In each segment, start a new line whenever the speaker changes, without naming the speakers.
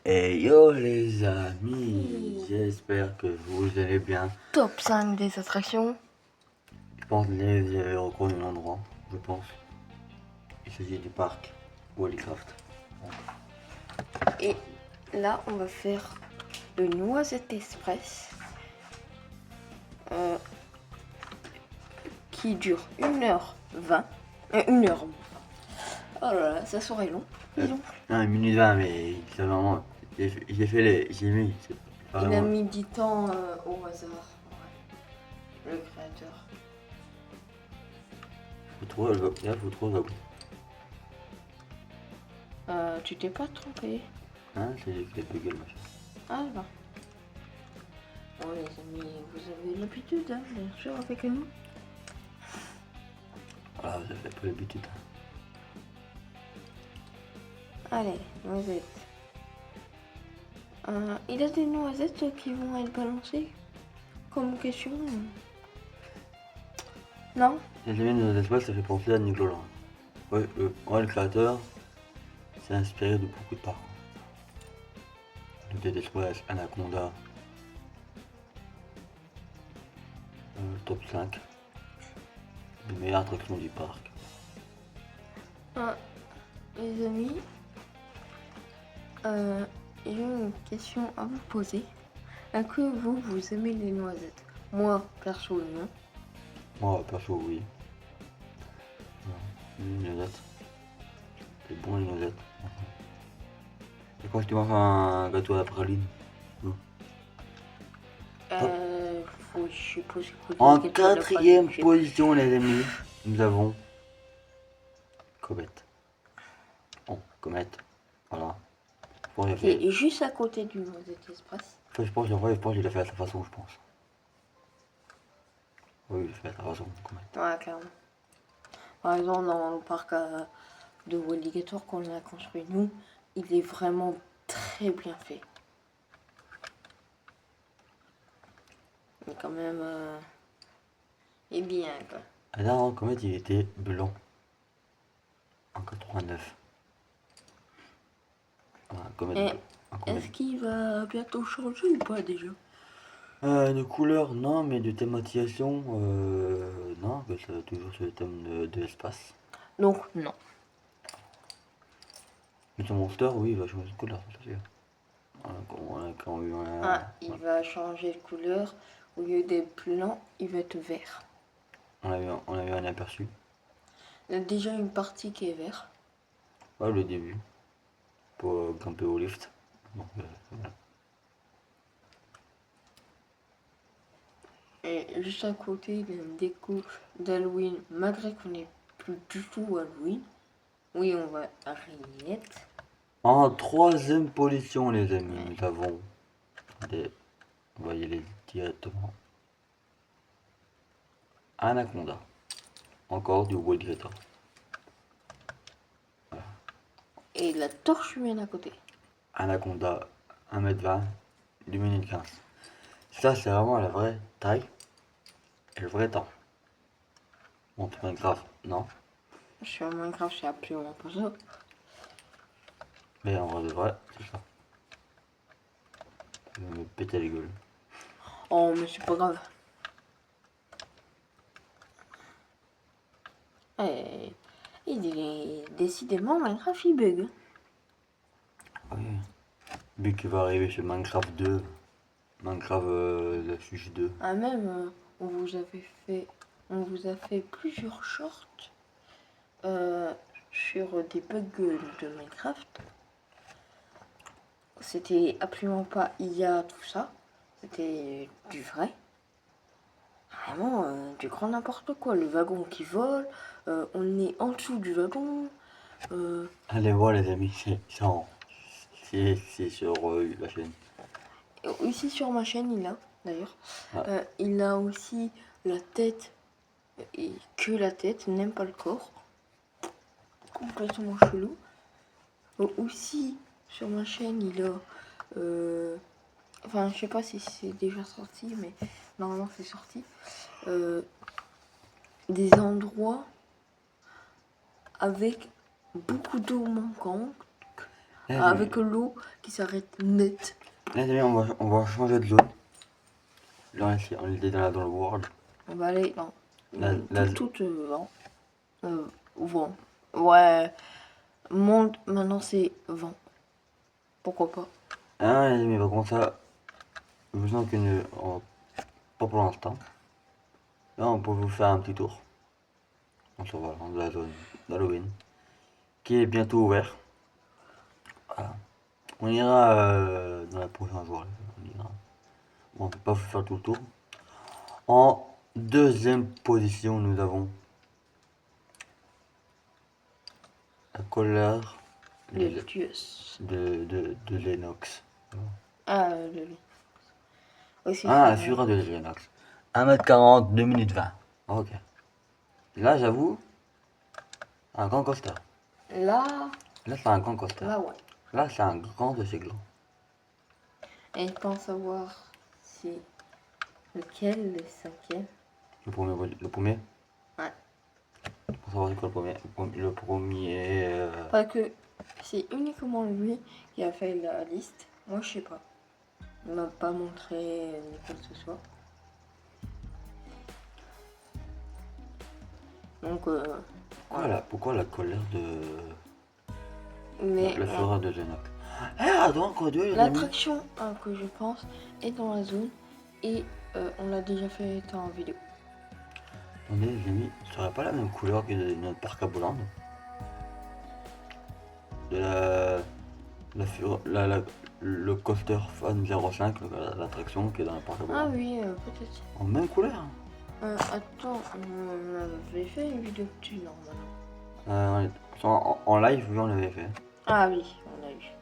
Et yo les amis, j'espère que vous allez bien.
Top 5 des attractions.
Je pense que vous avez reconnu l'endroit, je pense. Il s'agit du parc Wallycraft.
Et là, on va faire le Noisette Express qui dure 1h20. 1h. Oh là là, ça serait long. Dis donc.
Non, 1 minute 20, mais c'est vraiment. J'ai fait les. J'ai mis. C'est
Il a
vraiment.
mis du temps au hasard. Ouais. Le créateur.
Faut trop le. Là, faut trop le.
Tu t'es pas trompé.
Hein, c'est les bugs, machin.
Ah là. Bon les amis, vous avez l'habitude, hein, bien sûr, avec nous.
Voilà, vous avez pas l'habitude.
Allez, noisettes. Il a des noisettes qui vont être balancées comme question. Non?
Les amis de l'espace, ça fait penser à Nicolas. Ouais, le créateur s'est inspiré de beaucoup de parcours. Le Dead Express, Anaconda, top 5 des meilleures attractions du parc.
Les amis, j'ai une question à vous poser. Est-ce que vous aimez les noisettes? Moi, perso, non.
Moi, perso, oui. Les noisettes. C'est bon, les noisettes. Et quand tu manges un gâteau à la praline?
Faut, je suppose,
En quatrième position, les amis, nous avons Comet. Bon, Comet, voilà. Bon,
Qui est juste à côté du Noisette Express.
je pense qu'il a fait à sa façon, je pense. Oui, il a fait à sa façon, Comet.
Ouais, clairement. Par exemple, dans le parc de Walligator qu'on a construit nous, il est vraiment très bien fait. Mais quand même, il est bien, quoi.
Ah non, Comet, il était blanc. En 89. Voilà, Comet.
Est-ce qu'il va bientôt changer ou pas déjà?
De couleur, non, mais de thématisation, non, que c'est toujours sur le thème de l'espace.
Donc, non.
Mais ton monster, oui, il va changer de couleur, c'est sûr.
Il va changer de couleur. Au lieu d'être blanc, il va être vert.
On a eu un aperçu.
Il y a déjà une partie qui est vert.
Ouais, le début. Pour grimper au lift. Donc, voilà.
Et juste à côté, il y a une déco d'Halloween, malgré qu'on n'est plus du tout Halloween. Oui, on va à Rinette.
En troisième position, les amis, nous avons des. On va y aller directement. Anaconda. Encore du Walligator. Voilà.
Et la torche humaine à côté.
Anaconda 1m20, lumineux 15. Ça, c'est vraiment la vraie taille et le vrai temps. Bon, c'est pas grave, non.
Sur Minecraft, c'est absolument pas ça.
Mais en vrai de vrai, c'est ça. Je vais me péter les gueules.
Oh, mais c'est pas grave. Eh, il est décidément Minecraft, il bug.
Oui. Vu qu'il va arriver sur Minecraft 2, Minecraft la Switch 2.
Ah, même, on vous a fait plusieurs shorts sur des bugs de Minecraft. C'était absolument pas IA, tout ça. C'était du vrai. Vraiment, du grand n'importe quoi. Le wagon qui vole, on est en dessous du wagon.
Allez voir les amis, c'est sur la chaîne.
Ici sur ma chaîne, il a d'ailleurs.
Ah.
Il a aussi la tête, et que la tête, n'aime pas le corps. Complètement chelou. Aussi sur ma chaîne, il a. Enfin, je sais pas si c'est déjà sorti, mais normalement c'est sorti. Des endroits avec beaucoup d'eau manquante, avec l'eau qui s'arrête net.
Les amis, on va changer de zone. Là, on est dans le world.
On va aller dans
La-
tout vent. Vent. Ouais. Monde, maintenant c'est vent. Pourquoi pas?
Ah, les amis, comme ça, je sens pas pour l'instant. Là, on peut vous faire un petit tour. On se voit dans la zone d'Halloween, qui est bientôt ouvert. Voilà. On ira dans la prochaine journée. On ira. Bon, on ne peut pas vous faire tout le tour. En deuxième position, nous avons la colère
Le tueuse.
de Lennox.
Ah, le lit. Aussi,
Ah, la fureur de Lennox. 1m40, 2 minutes 20. Ok. Là, j'avoue, un grand coaster.
Là,
Là, c'est un grand coaster.
là, ouais.
Là, c'est un grand de chez grands.
Et je pense savoir si lequel, le cinquième.
Le premier.
Ouais.
Pour savoir c'est quoi le premier. Le premier.
Parce que c'est uniquement lui qui a fait la liste. Moi, je sais pas. Il m'a pas montré ni quoi que ce soit. Donc,
Pourquoi la colère de.
mais
La fureur de Lennox. Ah, donc, quoi, Dieu, les amis.
l'attraction que je pense est dans la zone et on l'a déjà fait en vidéo.
Attendez, les amis, ça serait pas la même couleur que notre parc à Bolande. De le coaster Fan 05, l'attraction qui est dans le parc à
Ah
Bolande.
oui, peut-être.
En même couleur.
Attends, on avait fait une vidéo dessus normalement.
En live, oui, on l'avait fait.
Ah oui, on a eu.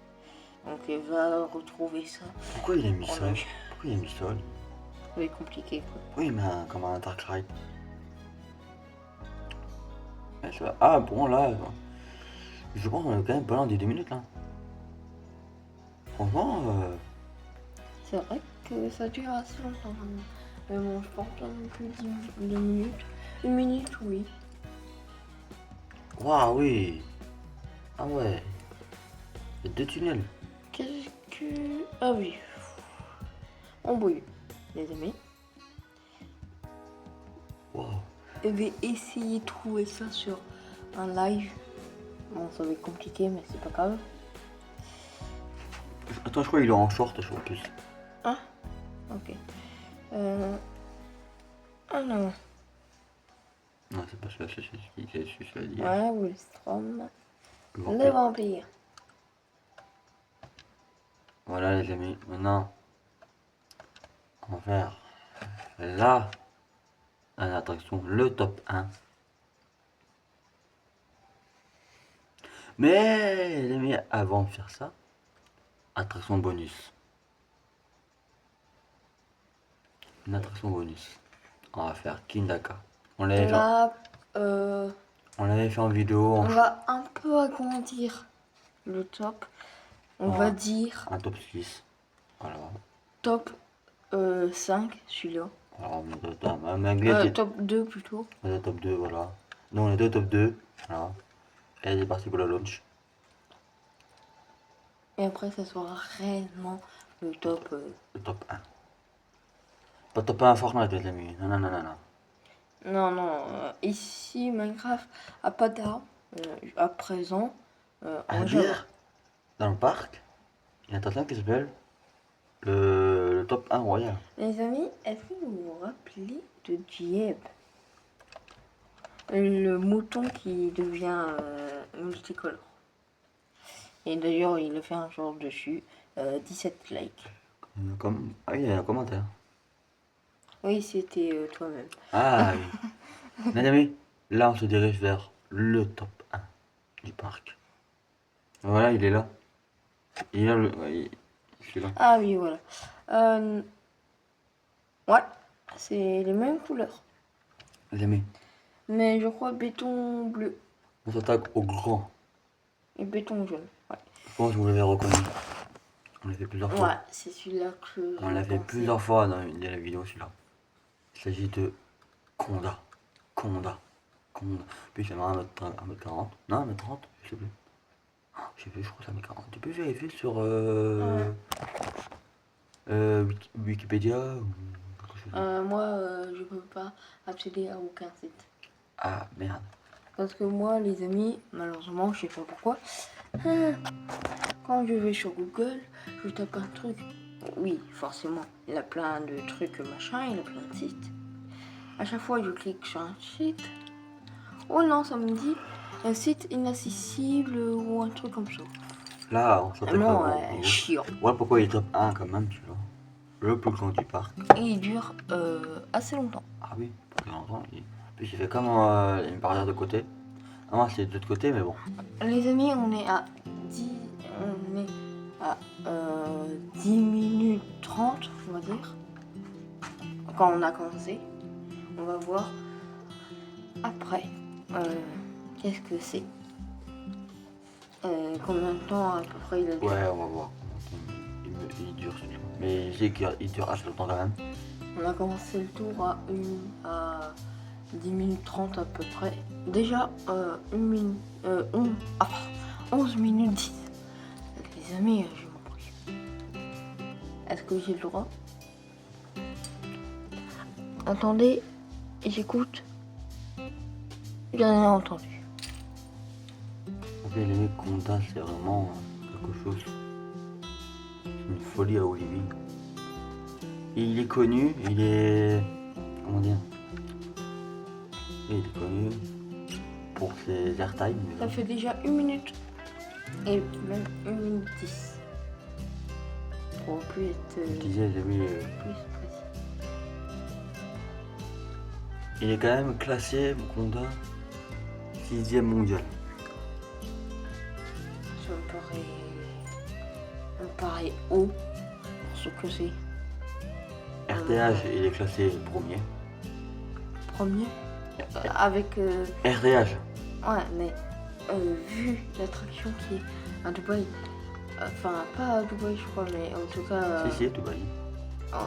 Donc il va retrouver ça.
Pourquoi il a mis
On
ça
a eu.
Pourquoi il a mis ça lui
Ça va être compliqué quoi.
Pourquoi il met comme un Dark Ride Ouais, ça va. Ah, bon, là, je pense qu'on est quand même pas loin des 2 minutes là. Franchement,
C'est vrai que ça dure assez longtemps. Mais bon, je pense pas non plus 2 minutes. 1 minute, oui.
waouh, oui. Ah ouais. Il y a 2 tunnels.
Qu'est-ce que... Ah oui. On bouille, les amis.
Waouh.
Je vais essayer de trouver ça sur un live. Bon, ça va être compliqué, mais c'est pas grave.
Attends, je crois qu'il est en short, je crois plus.
Ah, ok. Ah non.
Non, c'est pas celui-là, c'est celui que je dire.
Ouais, Willstrom.
Le
Le
vampire.
vampire.
Voilà les amis, maintenant on va faire là l'attraction, le top 1. Mais les amis, avant de faire ça, attraction bonus. Une attraction bonus. On va faire Kindaka. On l'avait fait,
Là,
on l'avait fait en vidéo,
on va un peu agrandir le top. On va dire
un top 6. Voilà.
top 5, celui-là.
Alors, on a
Top 2 plutôt.
on est top 2, voilà. Nous on est deux top 2. Voilà. Et c'est parti pour le launch.
Et après, ça sera réellement le top.
Le top 1. Pas top 1 Fortnite les amis. Non, non, non, non, non.
Non, non. Ici, Minecraft a pas d'armes à présent.
Un
en Java.
bière dans le parc. Il y a un attraction qui s'appelle le top 1 royal.
Les amis, est-ce que vous vous rappelez de Dieb? Le mouton qui devient multicolore. Et d'ailleurs, il a fait un genre dessus. 17 likes.
Ah, il y a un commentaire.
Oui, c'était toi-même.
Ah oui. Les amis, là on se dirige vers le top 1 du parc. Voilà, il est là. Il est là, je suis là.
Ah oui, voilà. Ouais, c'est les mêmes couleurs.
Les amis,
Mais je crois béton bleu
on s'attaque au grand.
et béton jaune. Ouais,
Je pense que vous l'avez reconnu. On l'a fait plusieurs fois.
ouais c'est celui-là que
On l'a fait plusieurs fois dans la vidéo, celui-là. Il s'agit de Conda. Conda. Puis c'est 1m40. Non, 1m30, je sais plus. J'ai vu, je crois que ça met 40. Tu peux vérifier sur Wikipédia ou quelque chose.
Moi, je peux pas accéder à aucun site.
Ah merde.
Parce que moi, les amis, malheureusement, je sais pas pourquoi, quand je vais sur Google, je tape un truc. Oui, forcément, il a plein de trucs, machin, il a plein de sites. À chaque fois, je clique sur un site. Oh non, ça me dit un site inaccessible ou un truc comme ça.
Là, on s'appelle
Vraiment,
pas gros.
chiant.
Voilà pourquoi il est top 1 quand même, tu vois. Le plus grand du parc.
Et il dure assez longtemps.
Ah oui, pour longtemps. Puis j'ai fait comme une barrière de côté. Ah non, c'est de l'autre côté, mais bon.
Les amis, on est à 10 minutes 30, on va dire. Quand on a commencé, on va voir après qu'est-ce que c'est. Combien de temps à peu près il a duré.
Ouais, on va voir. Il dure celui-là. Mais je sais qu'il dure assez longtemps quand même.
On a commencé le tour à 10 minutes 30 à peu près. Déjà, 11 minutes 10. Les amis, je m'en prie. Est-ce que j'ai le droit? Attendez, j'écoute. J'ai rien entendu.
Les mecs Conda, c'est vraiment quelque chose. C'est une folie à Bolivie. Il est connu, il est. Comment dire? Il est connu pour ses airtime.
Ça fait déjà 1 minute et même 1 minute 10. Pour plus être
Je disais, j'ai vu.
plus précis.
Il est quand même classé, Conda, 6e mondial.
Ça me paraît haut pour ce que c'est.
RTH, il est classé premier.
Premier avec
RTH,
ouais, mais vu l'attraction qui est à Dubaï, enfin pas à Dubaï je crois, mais en tout cas
si, Dubaï.
en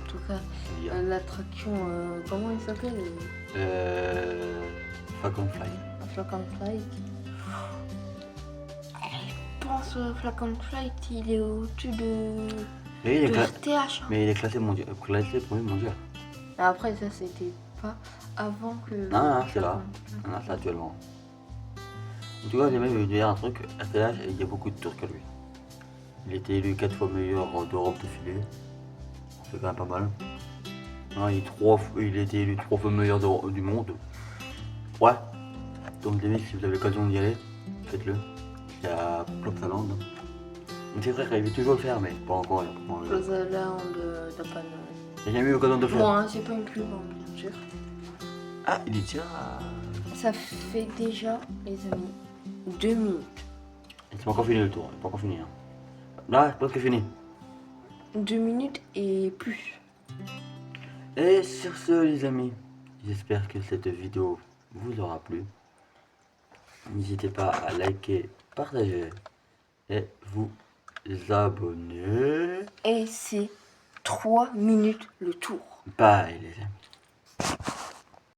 tout cas
Il y a
l'attraction comment il s'appelle
Falcon Fly.
Falcon Flight. Je pense Falcon Flight il est au-dessus de
Mais il est,
RTH.
mais il est classé mondial, classé premier mondial.
Après ça c'était pas avant que
Non, c'est là.
Falcon Flight.
Non, c'est actuellement. En tout cas, j'ai même vu dire un truc, RTH, il y a beaucoup de trucs à lui. Il était élu 4 fois meilleur d'Europe de filet. C'est quand même pas mal. Non, il a été élu 3 fois meilleur du monde. Ouais. Donc les mecs, si vous avez l'occasion d'y aller, faites-le. C'est à Plopsaland. C'est vrai qu'il veut toujours le faire, mais pas encore.
Plaza Land d'Apan.
J'ai jamais eu l'occasion de le faire.
Bon, hein, c'est pas une pub, hein, bien sûr.
Ah, il est déjà.
Ça fait déjà, les amis, 2 minutes.
C'est pas encore fini le tour, c'est pas encore fini. Hein. Là, c'est presque fini.
2 minutes et plus.
Et sur ce, les amis, j'espère que cette vidéo vous aura plu. N'hésitez pas à liker, partager et vous abonner.
Et c'est 3 minutes le tour.
Bye, les amis.